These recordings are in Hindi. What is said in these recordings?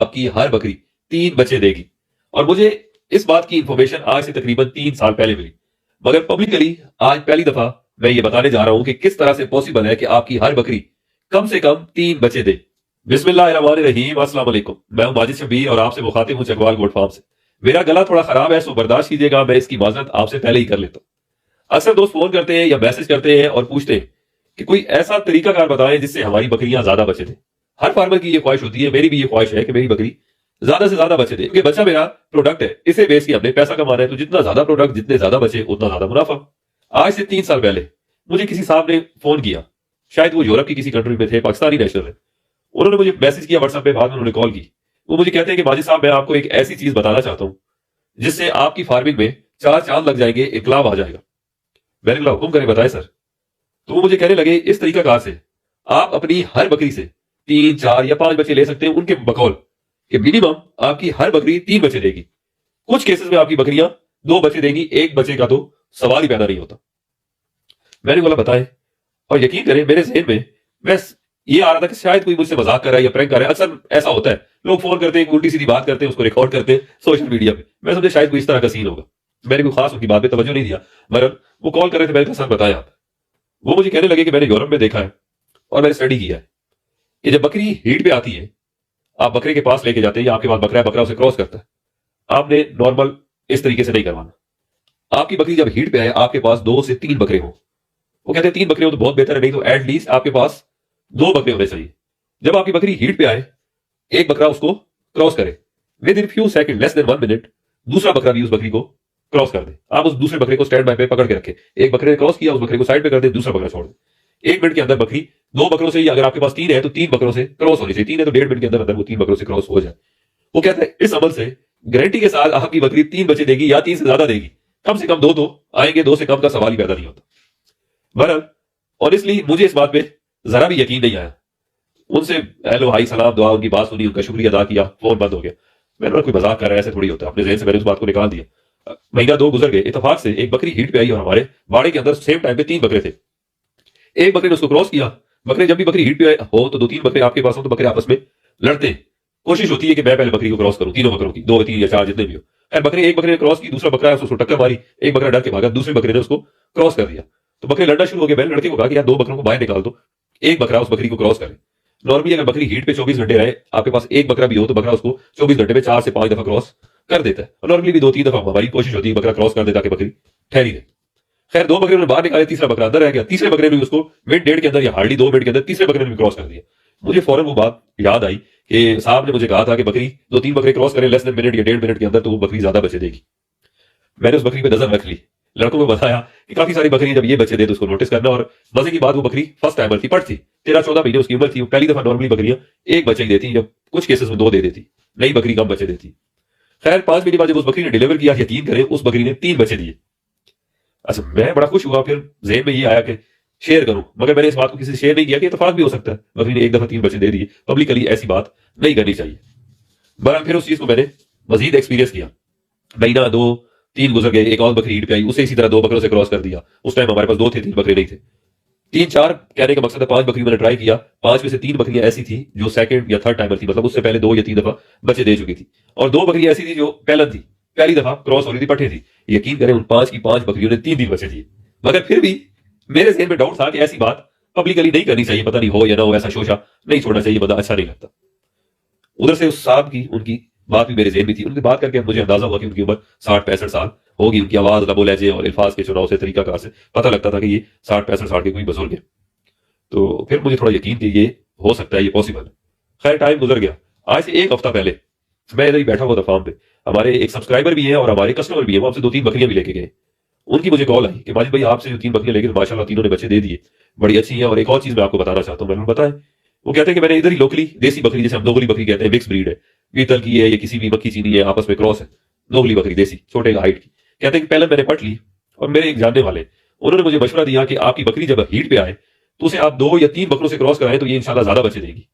आपकी हर बकरी 3 बच्चे देगी। और मुझे इस बात की इंफॉर्मेशन आज से तकरीबन 3 साल पहले मिली, मगर पब्लिकली आज पहली दफा मैं ये बताने जा रहा हूं कि किस तरह से पॉसिबल है कि आपकी हर बकरी कम से कम 3 बच्चे दे। बिस्मिल्लाहिर्रहमानिर्रहीम, अस्सलाम वालेकुम। मैं हूं माजिद शबीर और आपसे मुखातिब हूं चकवाल गोट फार्म से। मेरा गला थोड़ा खराब है, सो बर्दाश्त कीजिएगा, मैं इसकी माजरत आपसे पहले ही कर लेता हूं। अक्सर दोस्त फोन करते हैं या मैसेज करते हैं और पूछते हैं कि कोई ऐसा तरीकाकार बताएं जिससे हमारी बकरियां ज्यादा बचे दें। हर फार्मर की ये ख्वाहिश होती है, मेरी भी ये ख्वाहिश है कि मेरी बकरी ज्यादा से ज्यादा बचे दे, क्योंकि बच्चा मेरा प्रोडक्ट है, इसे बेच के हमने पैसा कमाना है। तो जितना ज्यादा प्रोडक्ट, जितने ज्यादा बचे, उतना ज्यादा मुनाफा। आज से 3 साल पहले मुझे किसी साहब ने फोन किया, शायद वो यूरोप की किसी कंट्री में थे, पाकिस्तानी नेशनल है। उन्होंने मुझे मैसेज किया व्हाट्सएप पे, बाद में उन्होंने कॉल की। वो मुझे कहते हैं कि माजिद साहब, मैं आपको एक ऐसी चीज बताना चाहता हूं जिससे आपकी फार्मिंग में 4 चांद लग जाएंगे, इनकलाब आ जाएगा। मैंने कहा हुक्म करें, बताएं सर। तो वो मुझे कहने लगे, इस तरीकाकार से आप अपनी हर बकरी से 3, 4 या 5 बच्चे ले सकते हैं, उनके बकौल कि मिनिमम आपकी हर बकरी 3 बच्चे देगी। कुछ केसेस में आपकी बकरियां 2 बच्चे देंगी, 1 बच्चे का तो सवाल ही पैदा नहीं होता। मैंने बोला बताएं, और यकीन करें मेरे जहन में बस ये आ रहा था कि शायद कोई मुझसे मजाक कर रहा है या प्रैंक कर रहा है। अक्सर ऐसा होता है, लोग फोन करते हैं, उल्टी सीधी बात करते हैं, उसको रिकॉर्ड करते हैं सोशल मीडिया पे। मैं समझे शायद कोई इस तरह का सीन होगा। मैंने कोई खास उनकी बात पे तवज्जो नहीं दिया, मगर वो कॉल कर रहे थे। मैंने कहा सर बताएं आप। वो मुझे कहने लगे कि मैंने यूरोप में देखा है और मैंने स्टडी किया है कि जब बकरी हीट पे आती है, आप बकरे के पास लेके जाते हैं या आपके पास बकरा है, बकरा उसे क्रॉस करता है, आपने नॉर्मल इस तरीके से नहीं करवाना। आपकी बकरी जब हीट पे आए, आपके पास 2 से 3 बकरे हो। वो कहते हैं 3 बकरे हो तो बहुत बेहतर है, नहीं तो एटलीस्ट आपके पास 2 बकरे होने चाहिए। जब आपकी बकरी हीट पे आए, एक बकरा उसको क्रॉस करे, with in few second, less than 1 minute, दूसरा बकरा भी उस बकरी को क्रॉस कर दे। आप उस दूसरे बकरे को स्टैंड बाय पे पकड़ के रखें। एक बकरे ने क्रॉस किया, उस बकरे को साइड पे कर दे, दूसरा बकरा छोड़ दे। 1 मिनट के अंदर बकरी 2 बकरों से, अगर आपके पास 3 है तो 3 बकरों से क्रॉस होनी चाहिए। 3 है तो 1.5 मिनट के अंदर अंदर वो 3 बकरों से क्रॉस हो जाए। वो कहता है इस अमल से गारंटी के साथ आपकी बकरी 3 बच्चे देगी या 3 से ज्यादा देगी। कम से कम 2 तो आएंगे, 2 से कम का सवाल ही पैदा नहीं होता। बहरहाल ऑनेस्टली मुझे इस बात पे जरा भी यकीन नहीं आया। उनसे हेलो हाई सलाम दुआ, उनकी बात सुनी, उनका शुक्रिया अदा किया, फोन बंद हो गया। मैंने बोला कोई मजाक कर रहा है, ऐसे थोड़ी होता है। अपने जहन से मैंने उस बात को निकाल दिया। महीना 2 गुजर गए, इतफाक से एक बकरी हीट पे आई और हमारे बाड़े के अंदर सेम टाइम पे 3 बकरे थे। एक बकरे ने उसको क्रॉस किया। बकरे जब भी बकरी हीट पे आए हो तो 2-3 बकरे आपके पास हो तो बकरे आपस में लड़ते हैं। कोशिश होती है कि मैं पहले बकरी को क्रॉस करूं, तीनों बकरों की, 2, 3 या 4 जितने भी हो। एक बकरे ने क्रॉस की, दूसरा बकरा है उसको टक्कर मारी, एक बकरा डर के भागा, दूसरे बकरे ने उसको क्रॉस कर दिया। तो बकरे लड़ना शुरू हो गए। मैंने लड़के को कहा कि यार 2 बकरों को बाहर निकाल दो, एक बकरा उस बकरी को क्रॉस करे। नॉर्मली अगर बकरी हीट पे 24 घंटे रहे, आपके पास एक बकरा भी हो तो बकरा उसको 24 घंटे में 4 से 5 दफा क्रॉस कर देता है। और नॉर्मली भी 2-3 दफा हमारी कोशिश होती है बकरा क्रॉस कर दे ताकि बकरी ठहरी रहे। खैर 2 बकरे ने बाहर निकाले, तीसरा बकरा अंदर रह गया। तीसरे बकरे ने भी उसको मिनट 1.5 के अंदर या हार्डली 2 मिनट के अंदर तीसरे बकरे ने भी क्रॉस कर दिया। मुझे फौरन वो बात याद आई कि साहब ने मुझे कहा था कि बकरी 2-3 बकरे क्रॉस करें लेस देन मिनट या 1.5 मिनट के अंदर तो वो बकरी ज्यादा बचे देगी। मैंने उस बकरी पे नजर रख ली, लड़कों को बताया कि काफी सारी बकरी जब ये बच्चे दे तो उसको नोटिस करना। और मजे की बात, वो बकरी फर्स्ट टाइमर थी, पट थी, 13-14 महीने उसकी उम्र थी। पहली दफा नॉर्मली बकरियां 1 बच्चे ही देती, जब कुछ केसेस में 2 दे देती, नई बकरी कम बच्चे देती। खैर 5 महीने बाद जब उस बकरी ने डिलीवर किया, यकीन करें उस बकरी ने 3 बच्चे दिए। अच्छा मैं बड़ा खुश हुआ, फिर जेहन में ये आया कि शेयर करूं, मगर मैंने इस बात को किसी से शेयर नहीं किया कि इत्तेफाक भी हो सकता है, बकरी ने एक दफा 3 बच्चे दे दिए। पब्लिकली ऐसी बात नहीं करनी चाहिए। बहरहाल फिर उस चीज को मैंने मजीद एक्सपीरियंस किया। महीना 2-3 गुजर गए, एक और बकरी हीट पे आई, उसे इसी तरह 2 बकरों से क्रॉस कर दिया। उस टाइम हमारे पास 2 थे, 3 बकरे नहीं थे। 3-4 कहने का मकसद है 5 बकरी मैंने ट्राई किया। 5 में से 3 बकरियां ऐसी थी जो सेकंड या थर्ड टाइमर थी, मतलब उससे पहले 2 या 3 दफा बच्चे दे चुकी थी। और 2 बकरियां ऐसी थी जो पहलन थी, पहली दफा क्रॉस हो रही थी, पट्टे थी। यकीन करें उन 5 की 5 बकरियों ने 3 बच्चे दिए। मगर फिर भी मेरे जहन में डाउट था कि ऐसी बात पब्लिकली नहीं करनी चाहिए, पता नहीं हो या ना हो, ऐसा शोशा नहीं छोड़ना चाहिए, बंदा अच्छा नहीं लगता। उधर से उस साहब की उनकी बात भी मेरे जहन में थी। उनकी बात करके मुझे अंदाजा हुआ कि उनकी उम्र 60-65 साल होगी। उनकी आवाज, लबो लहजे और अल्फाज के चुनाव से, तरीकाकार से पता लगता था कि ये 60-65 साल के कोई बुजुर्ग है। तो फिर मुझे थोड़ा यकीन कि ये हो सकता है, ये पॉसिबल है। खैर टाइम गुजर गया। आज से 1 हफ्ता पहले मैं इधर ही बैठा हुआ था फार्म पे। हमारे एक सब्सक्राइबर भी हैं और हमारे कस्टमर भी हैं, वो हमसे 2-3 बकरियां भी लेके गए। उनकी मुझे कॉल आई कि माजिद भाई आपसे जो 3 बकरियां लेके माशाल्लाह तीनों ने बच्चे दे दिए, बड़ी अच्छी है। और एक और चीज मैं आपको बताना चाहता हूँ। मैंने बताया, वो कहते हैं कि मैंने इधर ही लोकली देसी बकरी, जैसे हम दोगली बकरी कहते हैं, मिक्स ब्रीड है, बीतल की है, ये किसी भी मक्खी चीनी है, आपस में क्रॉस है, दोगली बकरी देसी छोटे हाइट की। कहते हैं कि पहले मैंने पट ली और मेरे एक जानने वाले उन्होंने मुझे मशवरा दिया कि आपकी बकरी जब हीट पे आए तो उसे आप 2 या 3 बकरों से क्रॉस कराएं तो ये इंशाल्लाह ज्यादा बच्चे देगी।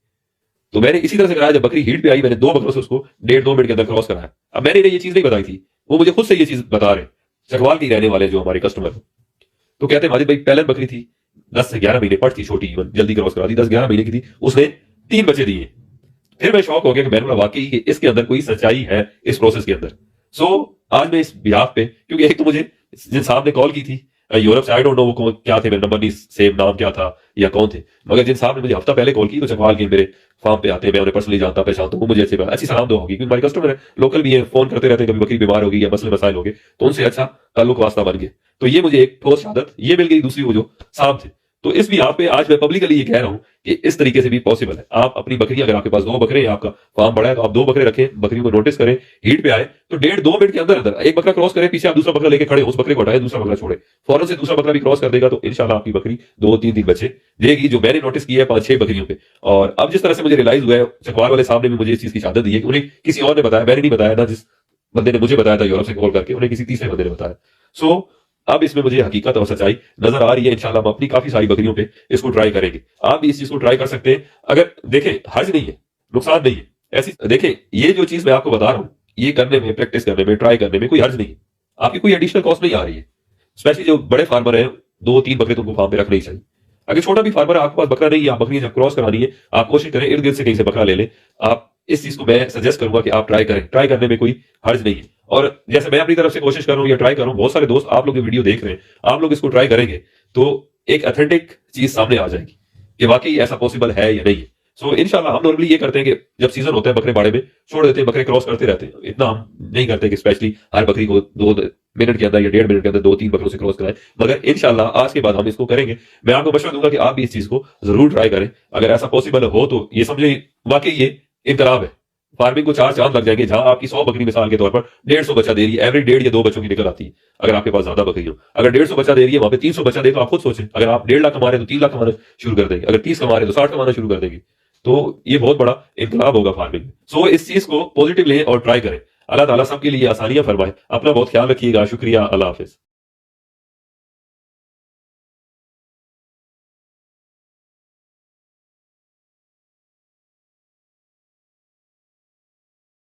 तो मैंने इसी तरह से कराया। जब बकरी हीट पे आई, मैंने 2 बकरों से उसको 1.5-2 मिनट के अंदर क्रॉस कराया। अब मैंने इन्हें ये चीज नहीं बताई थी, वो मुझे खुद से ये चीज बता रहे, चकवाल की रहने वाले जो हमारे कस्टमर। तो कहते हैं माजिद भाई पहले बकरी थी 10 से 11 महीने, पट थी छोटी, जल्दी क्रॉस करा दी, 10-11 महीने की थी, उसने 3 बच्चे दिए। फिर मैं शॉक हो गया कि मैंने बोला वाकई कि इसके अंदर कोई सच्चाई है इस प्रोसेस के अंदर। सो आज मैं इस बिहाफ पे, क्योंकि एक तो मुझे जिन साहब ने कॉल की थी यूरोप से, आई डोंट नो वो क्या थे, मेरा नंबर नहीं सेम, नाम क्या था या कौन थे, मगर जिन साहब ने मुझे हफ्ता पहले कॉल की तो चकवाल के मेरे फार्म पे आते हैं, मैं उन्हें पर्सनली जानता पहचानता हूँ, मुझे अच्छी सलाम दो होगी क्योंकि हमारे कस्टमर है, लोकल भी है, फोन करते रहते हैं, कभी बकरी बीमार होगी या मसले मसाइल हो गए तो उनसे अच्छा ताल्लुक वास्ता बन गए। तो ये मुझे एक ठोस शहादत ये मिल गई। दूसरी वो जो साहब थे, तो इस भी आप पे आज मैं पब्लिकली ये कह रहा हूं कि इस तरीके से भी पॉसिबल है। आप अपनी बकरियां, अगर आपके पास 2 बकरे हैं, आपका फार्म बड़ा है, तो आप 2 बकरे रखें, बकरियों को नोटिस करें, हीट पे आए तो 1.5-2 मिनट के अंदर अंदर एक बकरा क्रॉस करे, पीछे आप दूसरा बकरा लेके खड़े, उस बकरे को हटाए, दूसरा बकरा छोड़े, फौरन से दूसरा बकरा भी क्रॉस कर देगा तो इंशाल्लाह आपकी बकरी 2-3 दिन बचे देगी, जो मैंने नोटिस किया है 5-6 बकरियों पे। और अब जिस तरह से मुझे रियलाइज हुआ है, चकवाल वाले साहब ने भी मुझे इस चीज की शहादत दी है कि उन्हें किसी और ने बताया, मैंने नहीं बताया ना, जिस बंदे ने मुझे बताया था यूरोप से कॉल करके, उन्हें किसी तीसरे बंदे ने बताया। सो अब इसमें मुझे हकीकत और सच्चाई नजर आ रही है। इंशाल्लाह हम अपनी काफी सारी बकरियों पे इसको ट्राई करेंगे। आप भी इस चीज को ट्राई कर सकते हैं। अगर देखें, हर्ज नहीं है, नुकसान नहीं है, ऐसी देखें, ये जो चीज मैं आपको बता रहा हूं, ये करने में, प्रैक्टिस करने में, ट्राई करने में कोई हर्ज नहीं है, आपकी कोई एडिशनल कॉस्ट नहीं आ रही है। स्पेशली जो बड़े फार्मर है, 2-3 बकरे तो उनको फार्म पे रखने ही चाहिए। अगर छोटा भी फार्मर है, आपके पास बकरा नहीं है, आप बकरी जब क्रॉस करानी है, आप कोशिश करें इर्द गिर्द से कहीं से बकरा ले लें। आप इस चीज को मैं सजेस्ट करूंगा कि आप ट्राई करें, ट्राई करने में कोई हर्ज नहीं है। और जैसे मैं अपनी तरफ से कोशिश कर रहा हूं या ट्राई कर रहा हूं, बहुत सारे दोस्त आप लोग वीडियो देख रहे हैं, आप लोग इसको ट्राई करेंगे तो एक ऑथेंटिक चीज सामने आ जाएगी कि वाकई ऐसा पॉसिबल है या नहीं है। सो इंशाल्लाह हम नॉर्मली ये करते हैं कि जब सीजन होता है बकरे बाड़े में छोड़ देते हैं, बकरे क्रॉस करते रहते हैं, इतना हम नहीं करते कि स्पेशली हर बकरी को 2 मिनट के अंदर या 1.5 मिनट के अंदर 2-3 बकरों से क्रॉस कराएं। मगर इंशाल्लाह आज के बाद हम इसको करेंगे। मैं आपको मशवरा दूंगा कि आप भी इस चीज को जरूर ट्राई करें। अगर ऐसा पॉसिबल हो तो ये समझे वाकई ये इनकलाब है। फार्मिंग को 4 चांद लग जाएंगे, जहां आपकी 100 बकरी मिसाल के तौर पर 150 बच्चा दे रही है, एवरी 1.5 या 2 बच्चों की निकल आती है। अगर आपके पास ज्यादा बकरी हो, अगर 150 बच्चा दे रही है, वहां पे 300 बच्चा दे, तो आप खुद सोचें, अगर आप 1.5 लाख कमा रहे हैं तो 3 लाख कमाना शुरू कर देंगे, अगर 30 कमा रहे हैं तो 60 कमाना शुरू कर देंगे। तो ये बहुत बड़ा इनकलाब होगा फार्मिंग में। सो इस चीज को पॉजिटिव लें और ट्राई करें। अल्लाह ताला सबके लिए आसानियां फरमाए। अपना बहुत ख्याल रखिएगा। शुक्रिया। अल्लाह हाफिज।